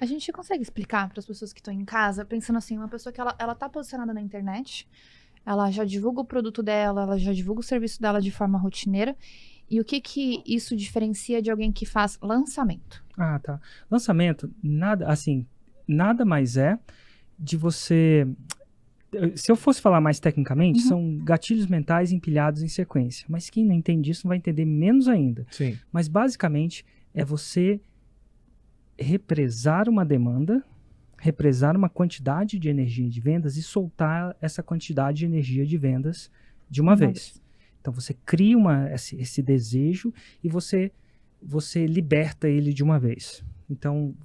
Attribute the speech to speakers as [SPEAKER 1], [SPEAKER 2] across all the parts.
[SPEAKER 1] A gente consegue explicar para as pessoas que estão em casa, pensando assim, uma pessoa que ela tá posicionada na internet, ela já divulga o produto dela, ela já divulga o serviço dela de forma rotineira, e o que que isso diferencia de alguém que faz lançamento?
[SPEAKER 2] Ah, tá. Lançamento, nada, assim, nada mais é de você. Se eu fosse falar mais tecnicamente,
[SPEAKER 1] Uhum.
[SPEAKER 2] são gatilhos mentais empilhados em sequência. Mas quem não entende isso vai entender menos ainda.
[SPEAKER 3] Sim.
[SPEAKER 2] Mas basicamente é você represar uma demanda, represar uma quantidade de energia de vendas e soltar essa quantidade de energia de vendas de uma vez. Então você cria esse desejo e você liberta ele de uma vez. Então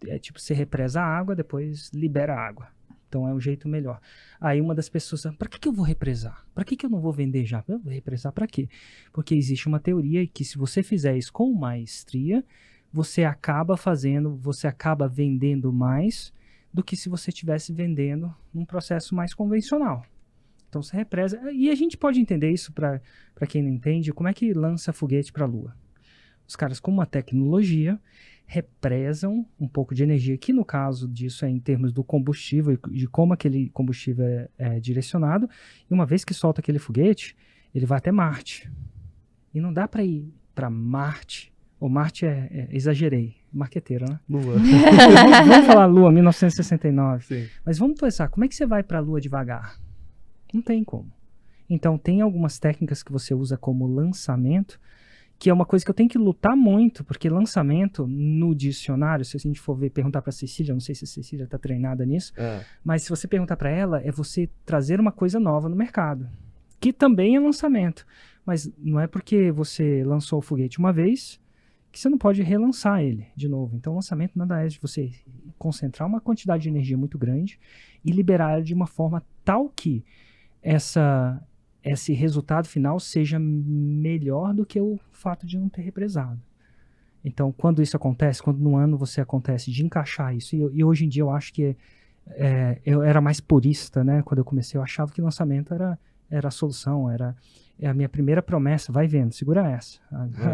[SPEAKER 2] é tipo, você represa a água, depois libera a água. Então é um jeito melhor. Aí uma das pessoas, para que eu vou represar? Para que eu não vou vender já? Eu vou represar para quê? Porque existe uma teoria que se você fizer isso com maestria, você acaba vendendo mais do que se você estivesse vendendo num processo mais convencional. Então você represa. E a gente pode entender isso para quem não entende, como é que lança foguete para a Lua. Os caras com uma tecnologia represam um pouco de energia, que no caso disso é em termos do combustível e de como aquele combustível é direcionado, e uma vez que solta aquele foguete, ele vai até Marte. E não dá para ir para Marte. O Marte exagerei, marqueteiro, né?
[SPEAKER 3] Lua.
[SPEAKER 2] Vamos falar Lua, 1969.
[SPEAKER 3] Sim.
[SPEAKER 2] Mas vamos pensar, como é que você vai para a Lua devagar? Não tem como. Então tem algumas técnicas que você usa como lançamento, que é uma coisa que eu tenho que lutar muito, porque lançamento no dicionário, se a gente for perguntar para Cecília, não sei se a Cecília está treinada nisso, mas se você perguntar para ela, é você trazer uma coisa nova no mercado, que também é lançamento. Mas não é porque você lançou o foguete uma vez que você não pode relançar ele de novo. Então, lançamento nada é de você concentrar uma quantidade de energia muito grande e liberar ela de uma forma tal que esse resultado final seja melhor do que o fato de não ter represado. Então, quando isso acontece, quando no ano você acontece de encaixar isso, e hoje em dia eu acho que eu era mais purista, né? Quando eu comecei, eu achava que lançamento era a solução, era a minha primeira promessa, vai vendo, segura essa.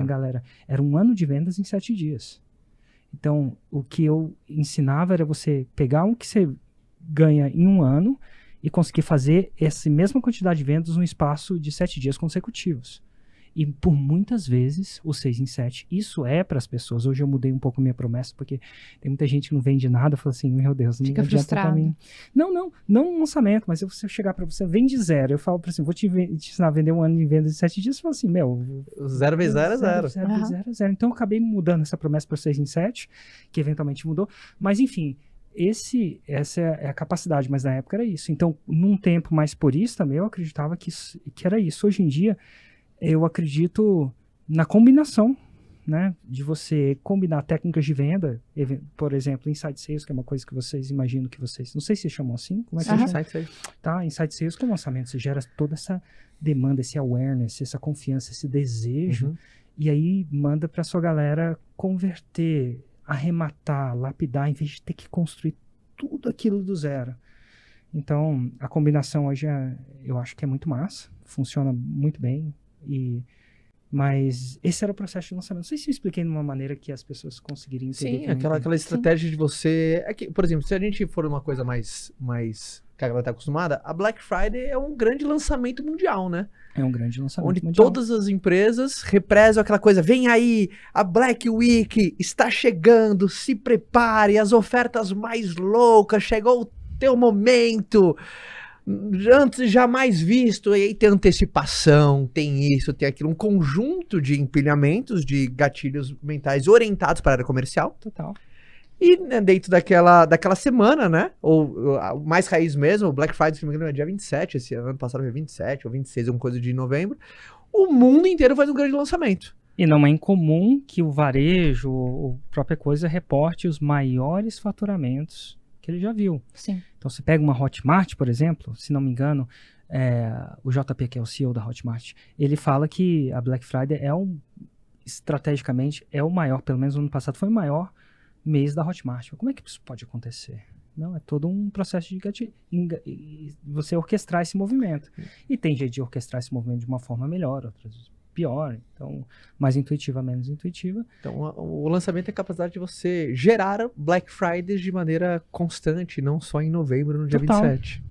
[SPEAKER 2] Galera, era um ano de vendas em 7 dias. Então, o que eu ensinava era você pegar o que você ganha em um ano e conseguir fazer essa mesma quantidade de vendas no espaço de 7 dias consecutivos. E por muitas vezes, o 6 em 7, isso é para as pessoas. Hoje eu mudei um pouco minha promessa, porque tem muita gente que não vende nada, fala assim, meu Deus, não
[SPEAKER 1] Fica
[SPEAKER 2] adianta para
[SPEAKER 1] frustrado.
[SPEAKER 2] mim. Não um lançamento, mas se eu chegar para você, vende zero. Eu falo para assim, vou te ensinar a vender um ano de vendas em 7 dias, você fala assim, meu...
[SPEAKER 3] 0 vezes 0 é 0.
[SPEAKER 2] 0 é 0. Então eu acabei mudando essa promessa para 6 em 7, que eventualmente mudou. Mas enfim, essa é a capacidade, mas na época era isso. Então, num tempo mais purista, eu acreditava que era isso. Hoje em dia, eu acredito na combinação, né? De você combinar técnicas de venda, por exemplo, Inside Sales, que é uma coisa que vocês imaginam que vocês... Não sei se vocês chamam assim. Como é que
[SPEAKER 3] Sim,
[SPEAKER 2] chama?
[SPEAKER 3] Inside.
[SPEAKER 2] Tá, Inside Sales com lançamento. Você gera toda essa demanda, esse awareness, essa confiança, esse desejo. E aí manda para sua galera converter, arrematar, lapidar, em vez de ter que construir tudo aquilo do zero. Então, a combinação hoje eu acho que é muito massa, funciona muito bem, mas esse era o processo de lançamento. Não sei se eu expliquei de uma maneira que as pessoas conseguiriam entender.
[SPEAKER 3] Sim, aquela estratégia de você... por exemplo, se a gente for uma coisa mais que a galera tá acostumada, a Black Friday é um grande lançamento mundial, né?
[SPEAKER 2] É um grande lançamento
[SPEAKER 3] onde
[SPEAKER 2] mundial.
[SPEAKER 3] Todas as empresas represam aquela coisa, vem aí, a Black Week está chegando, se prepare, as ofertas mais loucas, chegou o teu momento, antes jamais visto, e aí tem antecipação, tem isso, tem aquilo, um conjunto de empilhamentos, de gatilhos mentais orientados para a área comercial.
[SPEAKER 2] Total.
[SPEAKER 3] E né, dentro daquela semana, né? Ou mais raiz mesmo, o Black Friday, se não me engano, é dia 27, esse ano passado foi 27 ou 26, alguma coisa de novembro. O mundo inteiro faz um grande lançamento.
[SPEAKER 2] E não é incomum que o varejo, ou própria coisa, reporte os maiores faturamentos que ele já viu.
[SPEAKER 1] Sim.
[SPEAKER 2] Então, você pega uma Hotmart, por exemplo, se não me engano, o JP, que é o CEO da Hotmart, ele fala que a Black Friday estrategicamente, é o maior, pelo menos no ano passado, foi o maior mês da Hotmart. Como é que isso pode acontecer? Não, é todo um processo de você orquestrar esse movimento. E tem jeito de orquestrar esse movimento de uma forma melhor, outras pior. Então, mais intuitiva, menos intuitiva.
[SPEAKER 3] Então, o lançamento é a capacidade de você gerar Black Fridays de maneira constante, não só em novembro, no dia
[SPEAKER 2] Total.
[SPEAKER 3] 27.